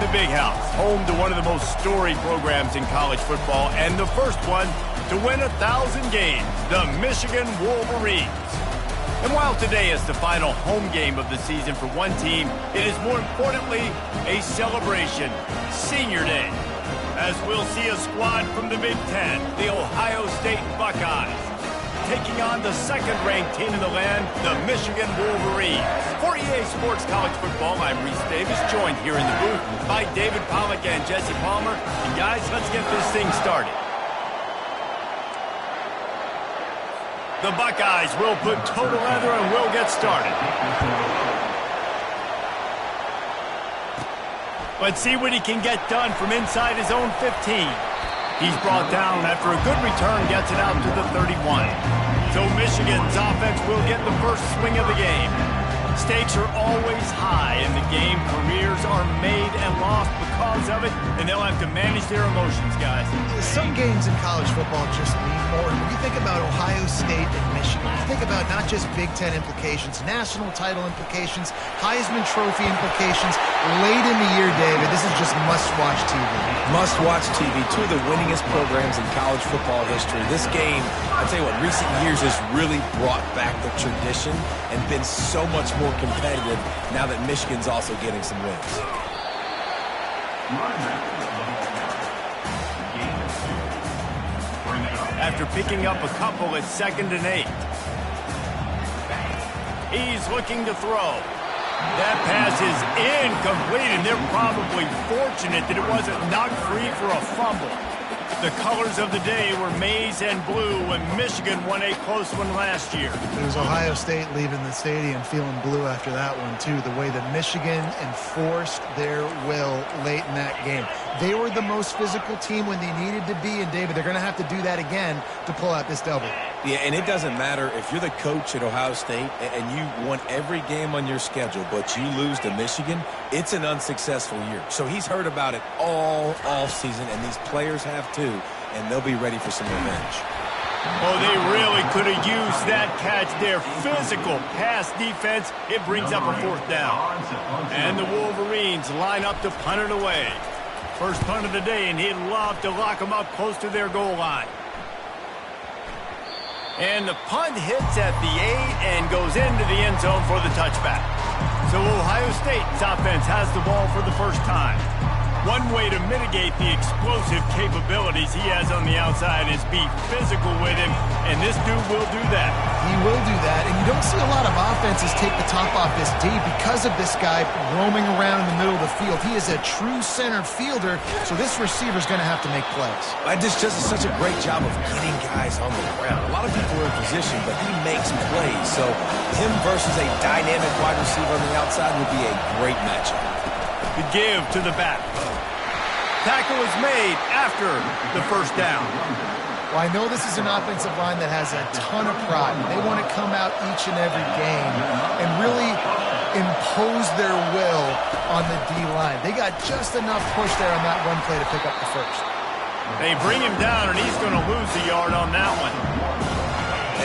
the Big House, home to one of the most storied programs in college football, and the first one to win 1,000 games, the Michigan Wolverines. And while today is the final home game of the season for one team, it is more importantly a celebration, Senior Day, as we'll see a squad from the Big Ten, the Ohio State Buckeyes, taking on the second-ranked team in the land, the Michigan Wolverines. For EA Sports College Football, I'm Reese Davis, joined here in the booth by David Pollack and Jesse Palmer. And guys, let's get this thing started. The Buckeyes will put total leather and will get started. Let's see what he can get done from inside his own 15. He's brought down after a good return, gets it out to the 31. So Michigan's offense will get the first swing of the game. Stakes are always high in the game. Careers are made and lost because of it, and they'll have to manage their emotions, guys. Some games in college football just mean more. When you think about Ohio State and Michigan, you think about not just Big Ten implications, national title implications, Heisman Trophy implications. Late in the year, David, this is just must-watch TV. Must-watch TV. Two of the winningest programs in college football history. This game, I tell you what, recent years has really brought back the tradition and been so much more competitive now that Michigan's also getting some wins. After picking up a couple, it's 2nd and 8. He's looking to throw. That pass is incomplete, and they're probably fortunate that it wasn't knocked free for a fumble. The colors of the day were maize and blue when Michigan won a close one last year. It was Ohio State leaving the stadium feeling blue after that one, too. The way that Michigan enforced their will late in that game. They were the most physical team when they needed to be, and David, they're going to have to do that again to pull out this double. Yeah, and it doesn't matter if you're the coach at Ohio State and you won every game on your schedule, but you lose to Michigan, it's an unsuccessful year. So he's heard about it all season, and these players have too, and they'll be ready for some revenge. Oh, they really could have used that catch there. Physical pass defense. It brings up a 4th down. And the Wolverines line up to punt it away. First punt of the day, and he'd love to lock them up close to their goal line. And the punt hits at the 8 and goes into the end zone for the touchback. So Ohio State's offense has the ball for the first time. One way to mitigate the explosive capabilities he has on the outside is be physical with him, and this dude will do that. He will do that, and you don't see a lot of offenses take the top off this D because of this guy roaming around in the middle of the field. He is a true center fielder, so this receiver's going to have to make plays. This just is such a great job of getting guys on the ground. A lot of people are in position, but he makes plays, so him versus a dynamic wide receiver on the outside would be a great matchup. The give to the back. Tackle is made after the first down. Well, I know this is an offensive line that has a ton of pride. They want to come out each and every game and really impose their will on the D-line. They got just enough push there on that one play to pick up the first. They bring him down, and he's going to lose a yard on that one.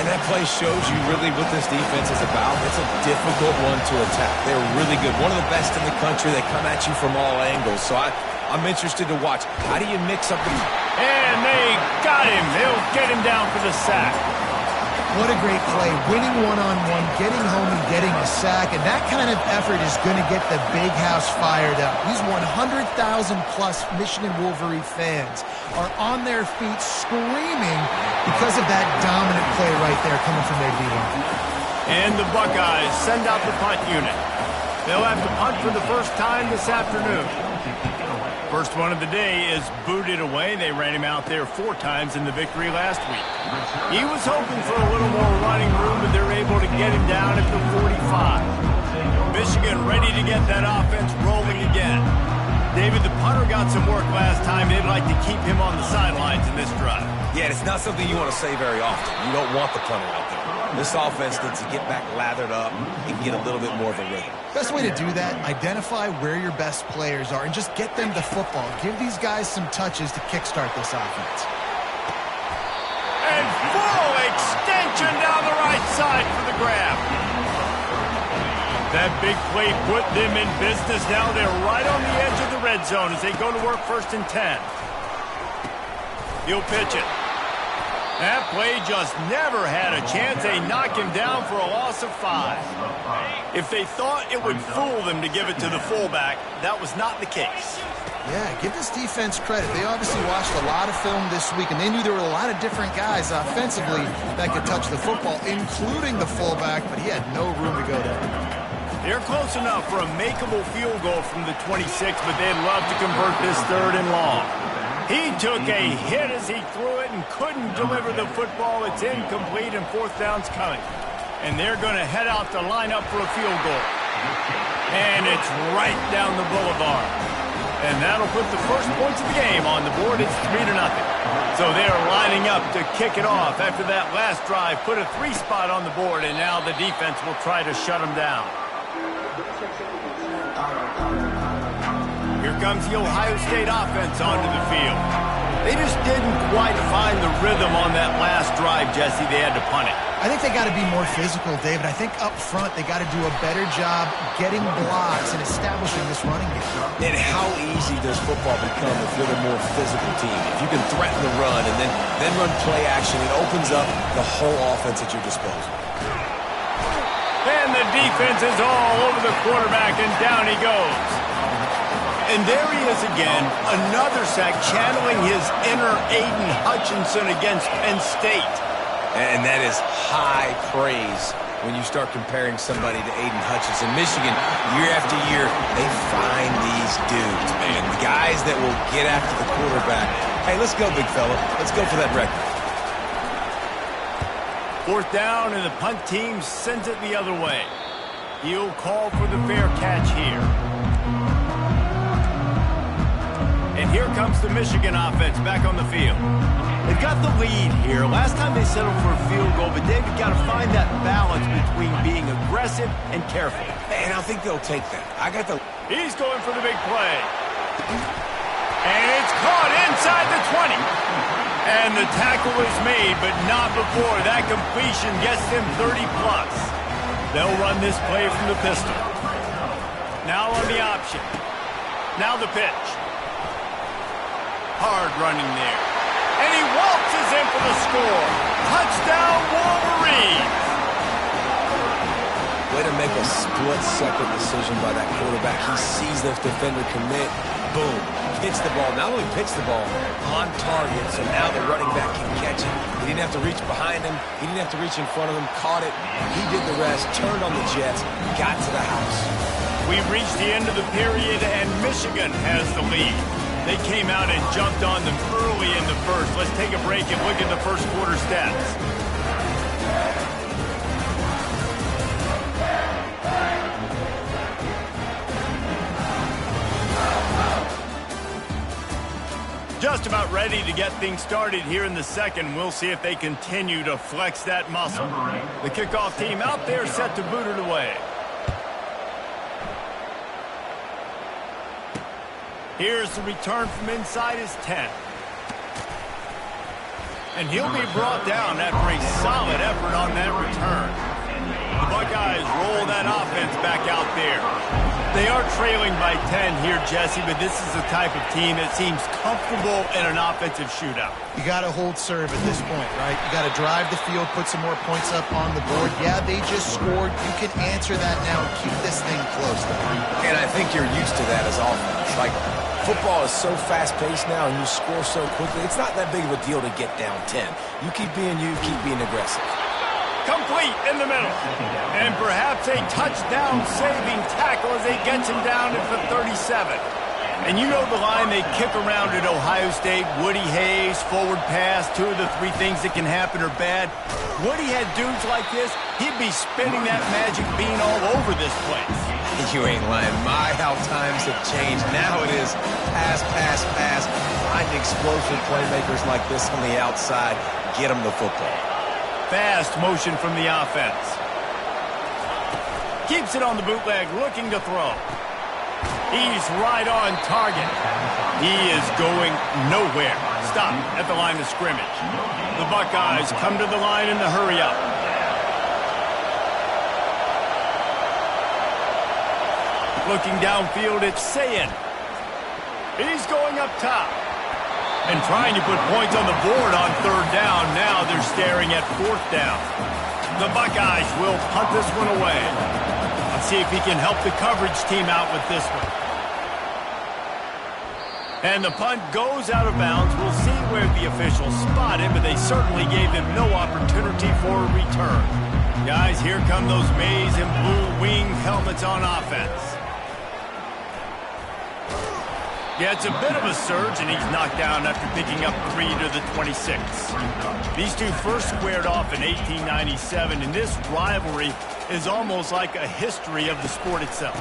And that play shows you really what this defense is about. It's a difficult one to attack. They're really good. One of the best in the country. They come at you from all angles. So I'm interested to watch. How do you mix up the... And they got him. They'll get him down for the sack. What a great play. Winning one-on-one, getting home and getting a sack. And that kind of effort is going to get the Big House fired up. These 100,000-plus Michigan Wolverine fans are on their feet screaming because of that dominant play right there coming from their D-line. And the Buckeyes send out the punt unit. They'll have to punt for the first time this afternoon. First one of the day is booted away. They ran him out there 4 times in the victory last week. He was hoping for a little more running room, but they're able to get him down at the 45. Michigan ready to get that offense rolling again. David, the punter got some work last time. They'd like to keep him on the sidelines in this drive. Yeah, it's not something you want to say very often. You don't want the punter out there. This offense needs to get back lathered up and get a little bit more of a rhythm. Best way to do that, identify where your best players are and just get them the football. Give these guys some touches to kickstart this offense. And full extension down the right side for the grab. That big play put them in business. Now they're right on the edge of the red red zone as they go to work 1st and 10. He'll pitch it. That play just never had a chance. They knock him down for a loss of 5. If they thought it would fool them to give it to the fullback, that was not the case. Yeah, give this defense credit. They obviously watched a lot of film this week, and they knew there were a lot of different guys offensively that could touch the football, including the fullback, but he had no room to go there. They're close enough for a makeable field goal from the 26, but they'd love to convert this 3rd and long. He took a hit as he threw it and couldn't deliver the football. It's incomplete, and 4th down's coming. And they're going to head out to line up for a field goal. And it's right down the boulevard. And that'll put the first points of the game on the board. It's 3-0. So they're lining up to kick it off after that last drive. Put a 3 spot on the board, and now the defense will try to shut them down. Here comes the Ohio State offense onto the field. They just didn't quite find the rhythm on that last drive, Jesse. They had to punt it. I think they got to be more physical, David. I think up front they got to do a better job getting blocks and establishing this running game. And how easy does football become if you're the more physical team? If you can threaten the run and then run play action, it opens up the whole offense at your disposal. And the defense is all over the quarterback, and down he goes. And there he is again, another sack, channeling his inner Aiden Hutchinson against Penn State. And that is high praise when you start comparing somebody to Aiden Hutchinson. Michigan, year after year, they find these dudes, man. The guys that will get after the quarterback. Hey, let's go, big fella. Let's go for that record. 4th down, and the punt team sends it the other way. He'll call for the fair catch here. And here comes the Michigan offense back on the field. They've got the lead here. Last time they settled for a field goal, but David got to find that balance between being aggressive and careful. And I think they'll take that. He's going for the big play. And it's caught inside the 20. And the tackle is made, but not before. That completion gets them 30-plus. They'll run this play from the pistol. Now on the option. Now the pitch. Hard running there. And he waltzes in for the score. Touchdown, Wolverines. Way to make a split-second decision by that quarterback. He sees the defender commit. Boom. Hits the ball. Not only pitched the ball, on target, so now the running back can catch it. He didn't have to reach behind him. He didn't have to reach in front of him. Caught it. He did the rest. Turned on the Jets. Got to the house. We've reached the end of the period, and Michigan has the lead. They came out and jumped on them early in the first. Let's take a break and look at the first quarter stats. Just about ready to get things started here in the second. We'll see if they continue to flex that muscle. The kickoff team out there set to boot it away. Here's the return from inside his 10. And he'll be brought down after a solid effort on that return. The Buckeyes roll that offense back out there. They are trailing by 10 here, Jesse, but this is the type of team that seems comfortable in an offensive shootout. You got to hold serve at this point, right? You got to drive the field, put some more points up on the board. Yeah, they just scored. You can answer that now and keep this thing close, though. And I think you're used to that as offense. Like, football is so fast-paced now, and you score so quickly. It's not that big of a deal to get down 10. You keep being you, keep being aggressive. Complete in the middle. And perhaps a touchdown-saving tackle as they gets him down at the 37. And you know the line they kick around at Ohio State. Woody Hayes, forward pass, 2 of the 3 things that can happen are bad. Woody had dudes like this, he'd be spinning that magic bean all over this place. You ain't lying. My, how times have changed. Now it is pass, pass, pass. Find explosive playmakers like this on the outside. Get them the football. Fast motion from the offense. Keeps it on the bootleg, looking to throw. He's right on target. He is going nowhere. Stop at the line of scrimmage. The Buckeyes come to the line in the hurry up. Looking downfield, it's Sayin. He's going up top. And trying to put points on the board on third down. Now they're staring at fourth down. The Buckeyes will punt this one away. Let's see if he can help the coverage team out with this one. And the punt goes out of bounds. We'll see where the officials spot him, but they certainly gave him no opportunity for a return. Guys, here come those maize and blue wing helmets on offense. Yeah, it's a bit of a surge, and he's knocked down after picking up 3 to the 26. These two first squared off in 1897, and this rivalry is almost like a history of the sport itself.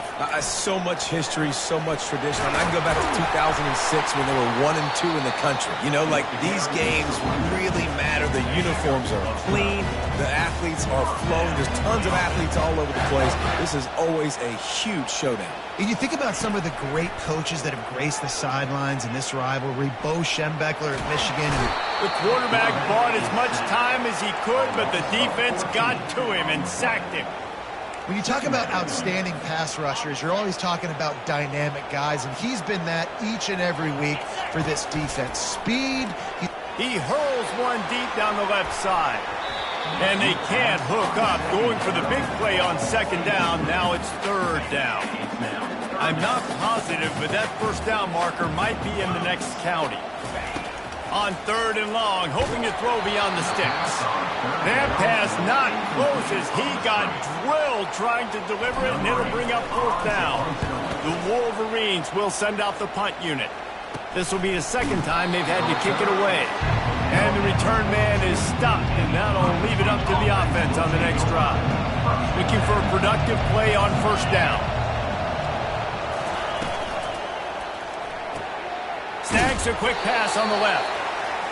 So much history, so much tradition. I can go back to 2006 when they were 1 and 2 in the country. You know, like these games really matter. The uniforms are clean. The athletes are flowing. There's tons of athletes all over the place. This is always a huge showdown. And you think about some of the great coaches that have graced the sidelines in this rivalry. Bo Schembechler at Michigan. The quarterback bought as much time as he could, but the defense got to him and sacked him. When you talk about outstanding pass rushers, you're always talking about dynamic guys, and he's been that each and every week for this defense. Speed. He hurls one deep down the left side. And they can't hook up. Going for the big play on second down. Now it's third down. I'm not positive, but that first down marker might be in the next county. On third and long, hoping to throw beyond the sticks. That pass not close as he got drilled trying to deliver it, and it'll bring up fourth down. The Wolverines will send out the punt unit. This will be the second time they've had to kick it away. And the return man is stopped, and that'll leave it up to the offense on the next drive. Looking for a productive play on first down. Snags a quick pass on the left.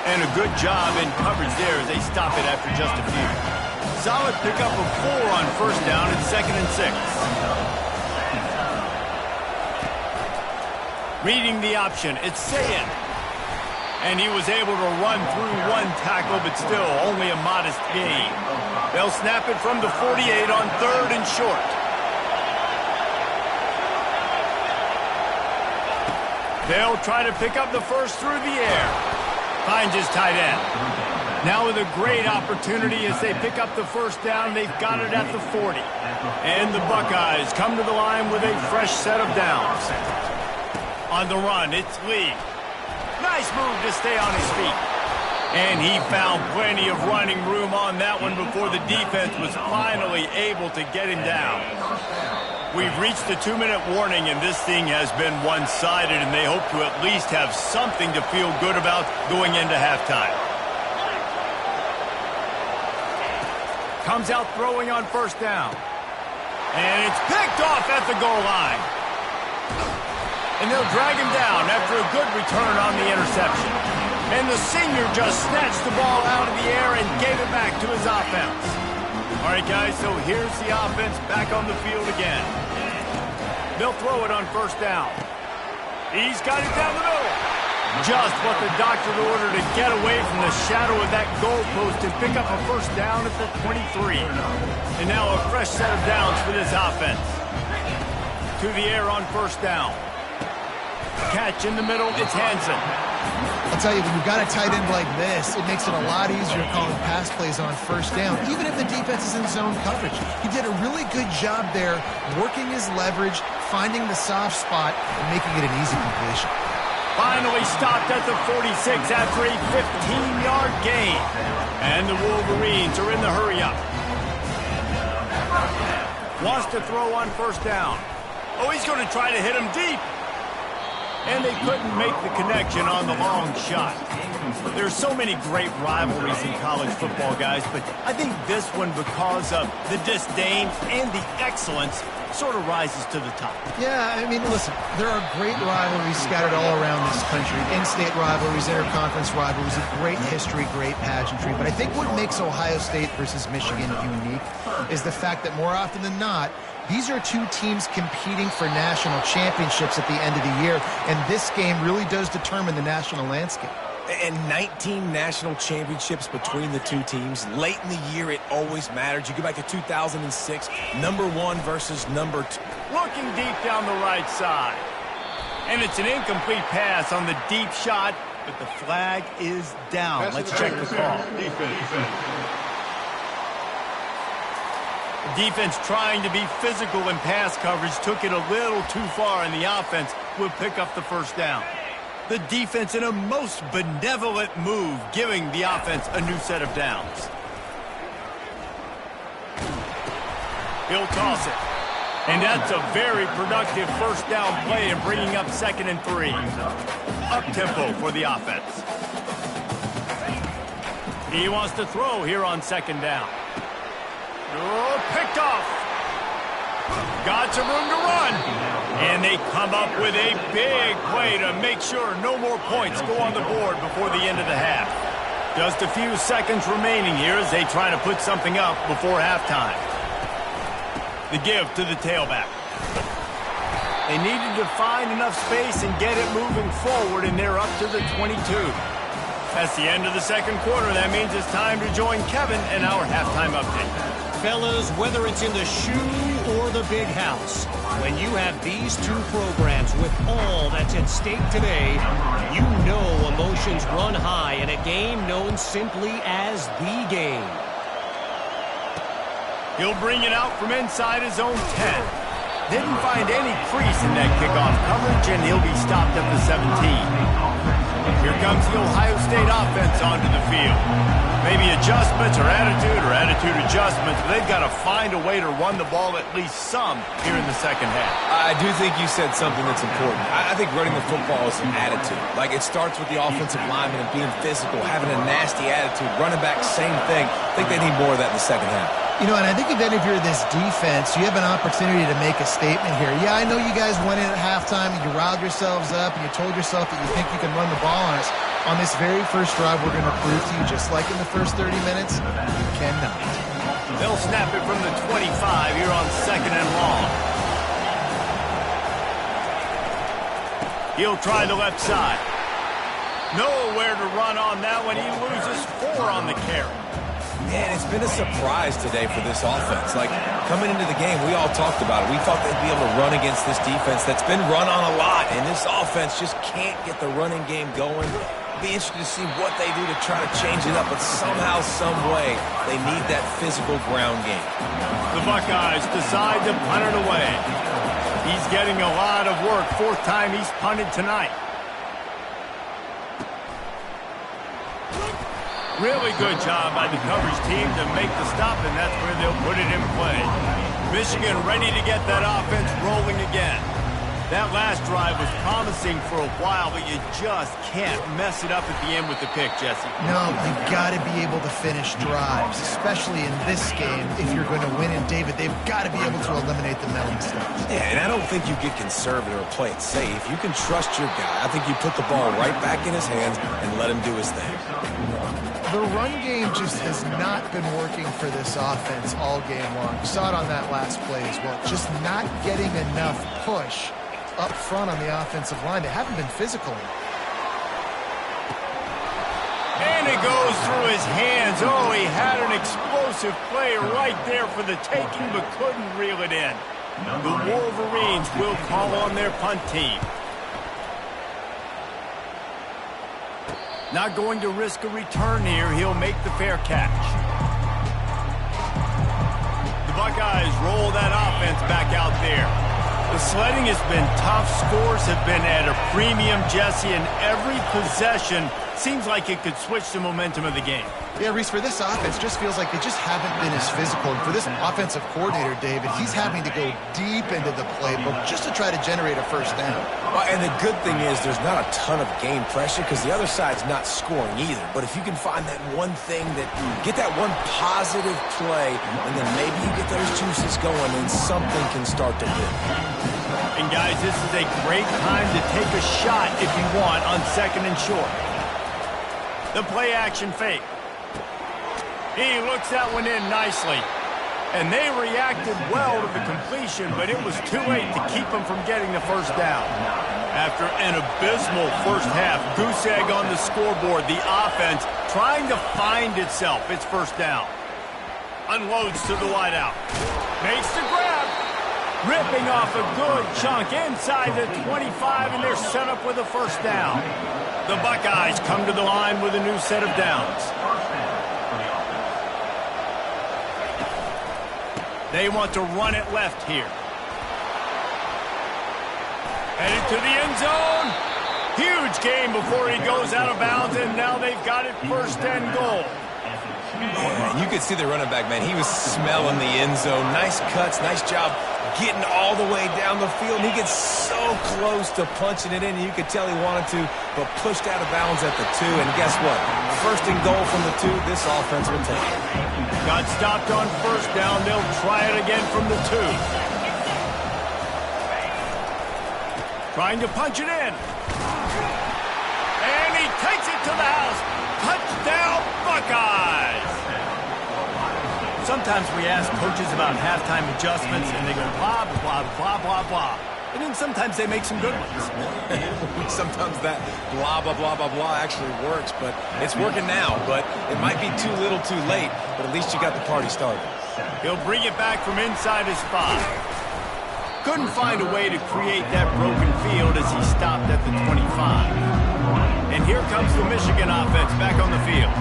And a good job in coverage there as they stop it after just a few. Solid pickup of 4 on first down and 2nd and 6. Reading the option, it's Sayin. And he was able to run through one tackle, but still only a modest gain. They'll snap it from the 48 on third and short. They'll try to pick up the first through the air. Finds his tight end. Now with a great opportunity as they pick up the first down, they've got it at the 40. And the Buckeyes come to the line with a fresh set of downs. On the run, it's Lee. Nice move to stay on his feet. And he found plenty of running room on that one before the defense was finally able to get him down. We've reached the 2-minute warning, and this thing has been one-sided, and they hope to at least have something to feel good about going into halftime. Comes out throwing on first down. And it's picked off at the goal line. And they'll drag him down after a good return on the interception. And the senior just snatched the ball out of the air and gave it back to his offense. All right, guys, so here's the offense back on the field again. They'll throw it on first down. He's got it down the middle. Just what the doctor ordered to get away from the shadow of that goalpost and pick up a first down at the 23. And now a fresh set of downs for this offense. To the air on first down. Catch in the middle, it's Hansen. I'll tell you, when you've got a tight end like this, it makes it a lot easier calling pass plays on first down, even if the defense is in zone coverage. He did a really good job there, working his leverage, finding the soft spot, and making it an easy completion. Finally stopped at the 46 after a 15-yard gain. And the Wolverines are in the hurry-up. Wants to throw on first down. Oh, he's going to try to hit him deep. And they couldn't make the connection on the long shot. There's so many great rivalries in college football, guys, but I think this one, because of the disdain and the excellence, sort of rises to the top. Yeah, I mean, listen, there are great rivalries scattered all around this country. In-state rivalries, interconference rivalries, a great history, great pageantry. But I think what makes Ohio State versus Michigan unique is the fact that more often than not, these are two teams competing for national championships at the end of the year, and this game really does determine the national landscape. And 19 national championships between the two teams. Late in the year, it always mattered. You go back to 2006, number 1 versus number 2. Looking deep down the right side. And it's an incomplete pass on the deep shot, but the flag is down. Let's check the call. Defense trying to be physical in pass coverage took it a little too far, and the offense will pick up the first down. The defense in a most benevolent move, giving the offense a new set of downs. He'll toss it. And that's a very productive first down play and bringing up 2nd and 3. Up-tempo for the offense. He wants to throw here on 2nd down. Oh, picked off. Got some room to run. And they come up with a big play to make sure no more points go on the board before the end of the half. Just a few seconds remaining here as they try to put something up before halftime. The give to the tailback. They needed to find enough space and get it moving forward, and they're up to the 22. That's the end of the second quarter. That means it's time to join Kevin and our halftime update. Fellas, whether it's in the shoe or the big house, when you have these two programs with all that's at stake today, you know emotions run high in a game known simply as the game. He'll bring it out from inside his own 10. Didn't find any crease in that kickoff coverage, and he'll be stopped at the 17. Here comes the Ohio State offense onto the field. Maybe adjustments or attitude adjustments, but they've got to find a way to run the ball at least some here in the second half. I do think you said something that's important. I think running the football is an attitude. Like, it starts with the offensive lineman and being physical, having a nasty attitude. Running back, same thing. I think they need more of that in the second half. You know, and I think if any of you are this defense, you have an opportunity to make a statement here. Yeah, I know you guys went in at halftime and you riled yourselves up and you told yourself that you think you can run the ball on us. On this very first drive, we're going to prove to you, just like in the first 30 minutes, you cannot. They'll snap it from the 25 here on 2nd and long. He'll try the left side. Nowhere to run on that one. He loses 4 on the carry. Man, it's been a surprise today for this offense. Like, coming into the game, we all talked about it. We thought they'd be able to run against this defense that's been run on a lot, and this offense just can't get the running game going. Be interested to see what they do to try to change it up, but somehow, some way, they need that physical ground game. The Buckeyes decide to punt it away. He's getting a lot of work. 4th time he's punted tonight. Really good job by the coverage team to make the stop, and that's where they'll put it in play. Michigan ready to get that offense rolling again. That last drive was promising for a while, but you just can't mess it up at the end with the pick, Jesse. No, you've got to be able to finish drives, especially in this game. If you're going to win, and David, they've got to be able to eliminate the mental mistakes. Yeah, and I don't think you get conservative or play it safe. You can trust your guy. I think you put the ball right back in his hands and let him do his thing. The run game just has not been working for this offense all game long. You saw it on that last play as well. Just not getting enough push up front on the offensive line. They haven't been physical. And it goes through his hands. Oh, he had an explosive play right there for the taking, but couldn't reel it in. The Wolverines will call on their punt team. Not going to risk a return here. He'll make the fair catch. The Buckeyes roll that offense back out there. The sledding has been tough. Scores have been at a premium, Jesse, and every possession seems like it could switch the momentum of the game. Yeah, Reese, for this offense, just feels like they just haven't been as physical. And for this offensive coordinator, David, he's having to go deep into the playbook just to try to generate a first down. Well, and the good thing is there's not a ton of game pressure because the other side's not scoring either. But if you can find that one thing that get that one positive play, and then maybe you get those juices going, and something can start to hit. And guys, this is a great time to take a shot if you want on 2nd and short. The play action fake. He looks that one in nicely. And they reacted well to the completion, but it was too late to keep them from getting the first down. After an abysmal first half, goose egg on the scoreboard, the offense trying to find itself. It's first down. Unloads to the wideout. Makes the grab. Ripping off a good chunk inside the 25, and they're set up with a first down. The Buckeyes come to the line with a new set of downs. They want to run it left here. Headed to the end zone. Huge gain before he goes out of bounds, and now they've got it first and goal. Yeah, you could see the running back, man. He was smelling the end zone. Nice cuts, nice job getting all the way down the field. He gets so close to punching it in, and you could tell he wanted to, but pushed out of bounds at the 2. And guess what? First and goal from the 2, this offense will take it. Got stopped on first down. They'll try it again from the 2. Trying to punch it in. And he takes it to the house. Touchdown, Buckeyes! Sometimes we ask coaches about halftime adjustments, and they go blah, blah, blah, blah, blah. And then sometimes they make some good ones. Sometimes that blah, blah, blah, blah, blah actually works, but it's working now. But it might be too little too late, but at least you got the party started. He'll bring it back from inside his 5. Couldn't find a way to create that broken field as he stopped at the 25. And here comes the Michigan offense back on the field.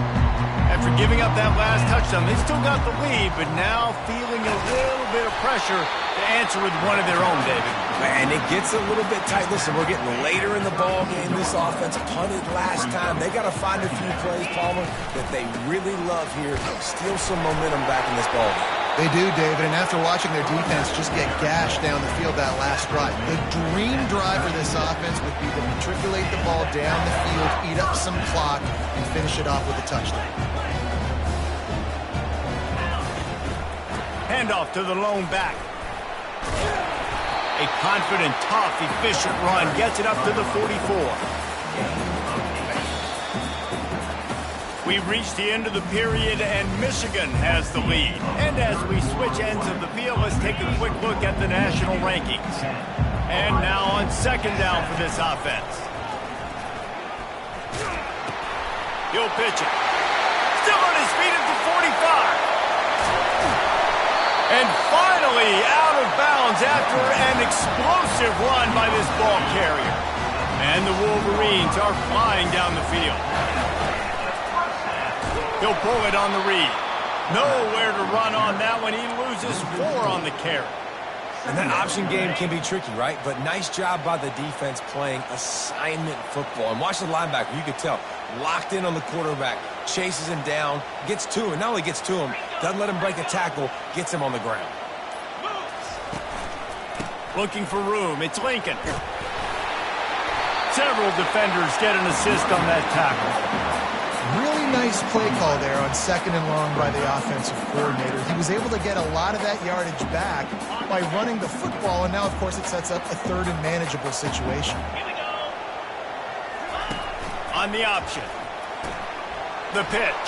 After giving up that last touchdown, they still got the lead, but now feeling a little bit of pressure to answer with one of their own, David. Man, it gets a little bit tight. Listen, we're getting later in the ball game. This offense punted last time. They got to find a few plays, Palmer, that they really love here. Steal some momentum back in this ball game. They do, David, and after watching their defense just get gashed down the field that last drive, the dream drive for this offense would be to matriculate the ball down the field, eat up some clock, and finish it off with a touchdown. Handoff to the lone back. A confident, tough, efficient run gets it up to the 44. We've reached the end of the period, and Michigan has the lead. And as we switch ends of the field, let's take a quick look at the national rankings. And now on second down for this offense. He'll pitch it. Still on his feet at the 45. And finally out of bounds after an explosive run by this ball carrier. And the Wolverines are flying down the field. He'll pull it on the read. Nowhere to run on that one. He loses 4 on the carry. And that option game can be tricky, right? But nice job by the defense playing assignment football. And watch the linebacker. You could tell. Locked in on the quarterback. Chases him down. Gets to him. Not only gets to him, doesn't let him break a tackle. Gets him on the ground. Looking for room. It's Lincoln. Several defenders get an assist on that tackle. Really nice play call there on second and long by the offensive coordinator. He was able to get a lot of that yardage back by running the football, and now, of course, it sets up a third and manageable situation. On the option. The pitch.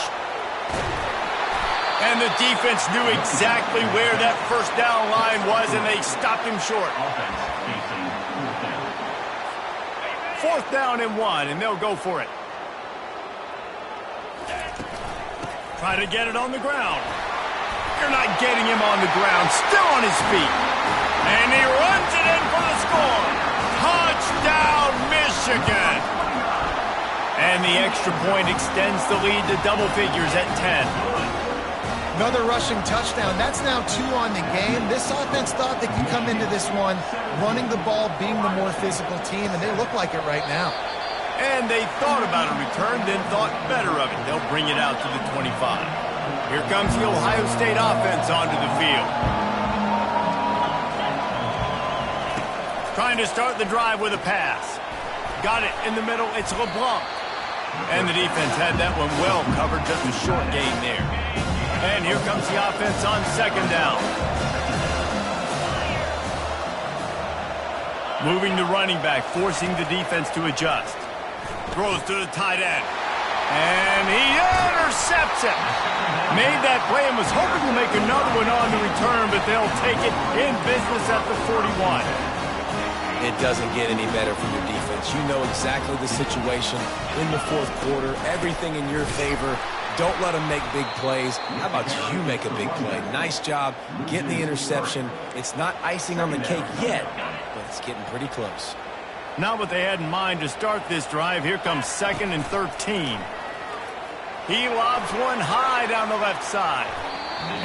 And the defense knew exactly where that first down line was, and they stopped him short. 4th down and 1, and they'll go for it. Try to get it on the ground. You're not getting him on the ground. Still on his feet. And he runs it in for the score. Touchdown, Michigan. And the extra point extends the lead to double figures at 10. Another rushing touchdown. That's now 2 on the game. This offense thought they could come into this one running the ball, being the more physical team, and they look like it right now. And they thought about a return, then thought better of it. They'll bring it out to the 25. Here comes the Ohio State offense onto the field. Trying to start the drive with a pass. Got it in the middle. It's LeBlanc. And the defense had that one well covered. Just a short gain there. And here comes the offense on second down. Moving the running back, forcing the defense to adjust. Throws to the tight end. And he intercepts it. Made that play and was hoping to make another one on the return, but they'll take it in business at the 41. It doesn't get any better for your defense. You know exactly the situation in the 4th quarter. Everything in your favor. Don't let them make big plays. How about you make a big play? Nice job getting the interception. It's not icing on the cake yet, but it's getting pretty close. Not what they had in mind to start this drive. Here comes 2nd and 13. He lobs one high down the left side.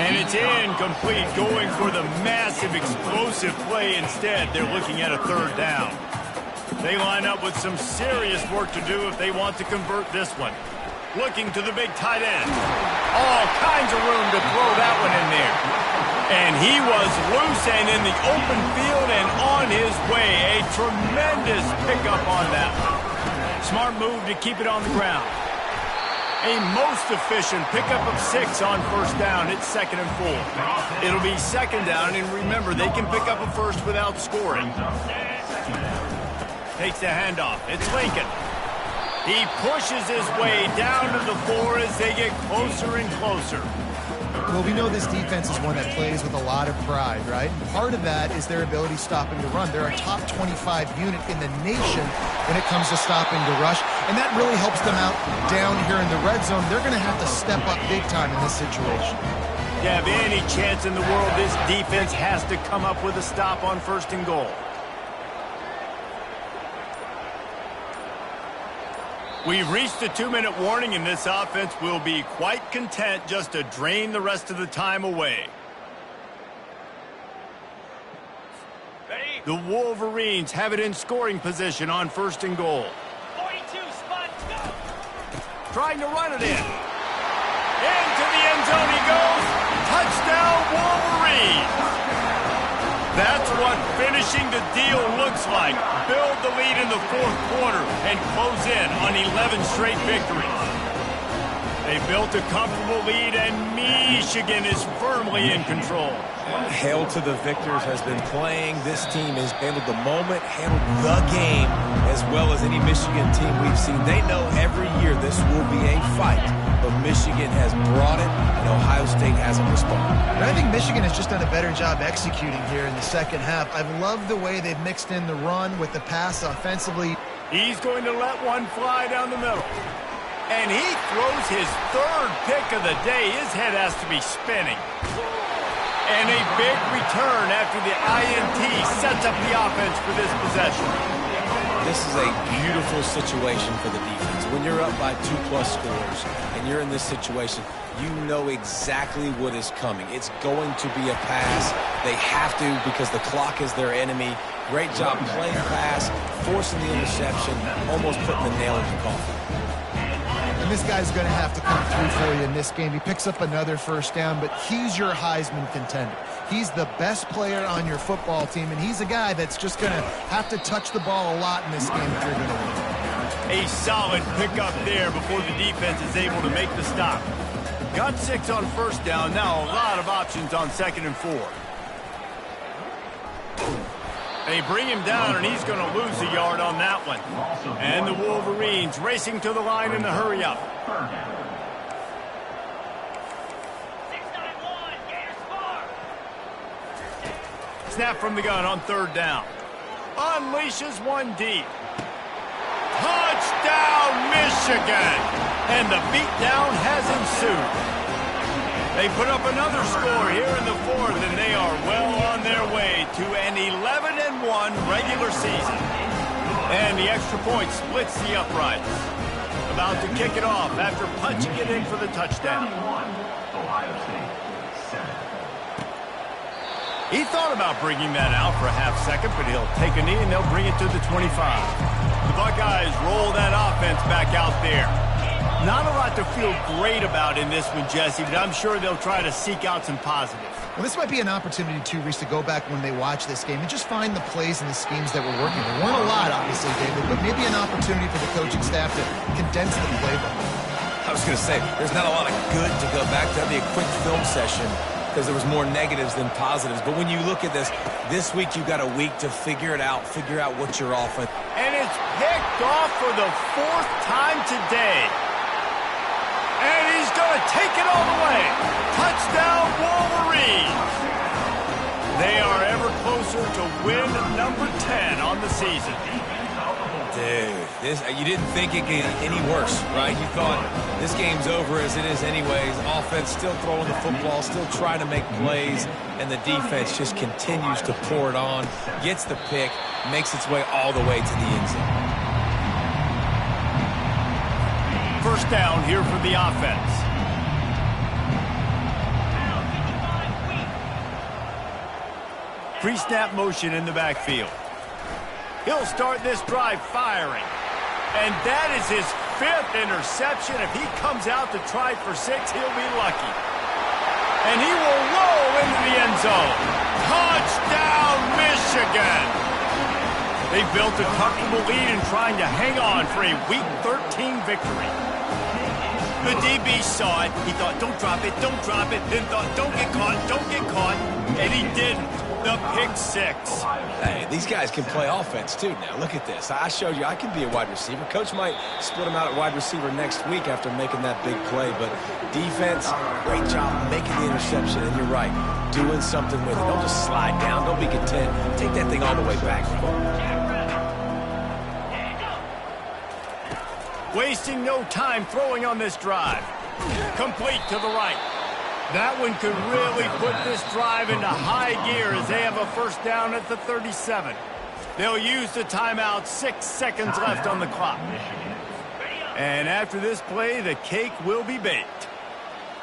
And it's incomplete, going for the massive explosive play instead. They're looking at a 3rd down. They line up with some serious work to do if they want to convert this one. Looking to the big tight end. All kinds of room to throw that one in there. And he was loose and in the open field and on his way. A tremendous pickup on that one. Smart move to keep it on the ground. A most efficient pickup of 6 on 1st down. It's 2nd and 4. It'll be 2nd down, and remember, they can pick up a first without scoring. Takes the handoff. It's Lincoln. He pushes his way down to the 4 as they get closer and closer. Well, we know this defense is one that plays with a lot of pride, right? Part of that is their ability stopping the run. They're a top 25 unit in the nation when it comes to stopping the rush, and that really helps them out down here in the red zone. They're going to have to step up big time in this situation. Yeah, if any chance in the world, this defense has to come up with a stop on 1st and goal. We've reached the 2-minute warning, and this offense will be quite content just to drain the rest of the time away. The Wolverines have it in scoring position on 1st and goal. 42 spot, go! Trying to run it in. Into the end zone he goes. Touchdown, Wolverines! That's what finishing the deal looks like. Build the lead in the 4th quarter and close in on 11 straight victories. They built a comfortable lead, and Michigan is firmly in control. Hail to the victors has been playing. This team has handled the moment, handled the game as well as any Michigan team we've seen. They know every year this will be a fight, but Michigan has brought it, and Ohio State hasn't responded. But I think Michigan has just done a better job executing here in the 2nd half. I've loved the way they've mixed in the run with the pass offensively. He's going to let one fly down the middle. And he throws his 3rd pick of the day. His head has to be spinning. And a big return after the INT sets up the offense for this possession. This is a beautiful situation for the defense. When you're up by 2+ scores and you're in this situation, you know exactly what is coming. It's going to be a pass. They have to because the clock is their enemy. Great job playing pass, forcing the interception, almost putting the nail in the coffin. And this guy's going to have to come through for you in this game. He picks up another 1st down, but he's your Heisman contender. He's the best player on your football team, and he's a guy that's just going to have to touch the ball a lot in this game if you're going to win. A solid pickup there before the defense is able to make the stop. Got 6 on 1st down. Now a lot of options on 2nd and 4. They bring him down, and he's going to lose a yard on that one. And the Wolverines racing to the line in the hurry-up. Snap from the gun on 3rd down. Unleashes one deep. Touchdown, Michigan! And the beatdown has ensued. They put up another score here in the 4th, and they are well on their way to an 11-1 regular season. And the extra point splits the uprights. About to kick it off after punching it in for the touchdown. He thought about bringing that out for a half-second, but he'll take a knee and they'll bring it to the 25. The Buckeyes roll that offense back out there. Not a lot to feel great about in this one, Jesse, but I'm sure they'll try to seek out some positives. Well, this might be an opportunity, too, Reese, to go back when they watch this game and just find the plays and the schemes that were working. There weren't a lot, obviously, David, but maybe an opportunity for the coaching staff to condense the playbook. I was going to say, there's not a lot of good to go back. That'd be a quick film session because there was more negatives than positives. But when you look at this week you got a week to figure it out, figure out what you're offering. And it's picked off for the 4th time today. And he's going to take it all the way. Touchdown, Wolverines. They are ever closer to win number 10 on the season. Dude, you didn't think it could get any worse, right? You thought this game's over as it is anyways. Offense still throwing the football, still trying to make plays, and the defense just continues to pour it on, gets the pick, makes its way all the way to the end zone. First down here for the offense. Pre-snap motion in the backfield. He'll start this drive firing. And that is his 5th interception. If he comes out to try for 6, he'll be lucky. And he will roll into the end zone. Touchdown, Michigan! They built a comfortable lead and trying to hang on for a Week 13 victory. The DB saw it. He thought, don't drop it, don't drop it. Then thought, don't get caught, don't get caught. And he didn't. The pick 6. Hey, these guys can play offense, too, now. Look at this. I showed you I can be a wide receiver. Coach might split him out at wide receiver next week after making that big play. But defense, great job making the interception. And you're right, doing something with it. Don't just slide down. Don't be content. Take that thing all the way back. Wasting no time throwing on this drive. Complete to the right. That one could really put this drive into high gear as they have a first down at the 37. They'll use the timeout, 6 seconds left on the clock. And after this play, the cake will be baked.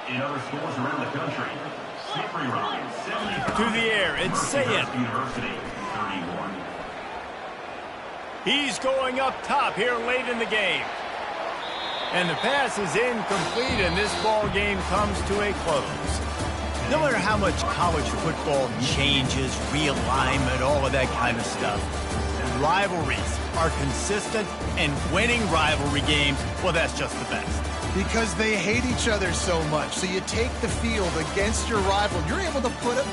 In other schools around the country, Slippery Rock, to the air, it's Sayed. University, 31. He's going up top here late in the game. And the pass is incomplete, and this ball game comes to a close. No matter how much college football changes, realignment, all of that kind of stuff, rivalries are consistent, and winning rivalry games, well, that's just the best. Because they hate each other so much. So you take the field against your rival. You're able to put up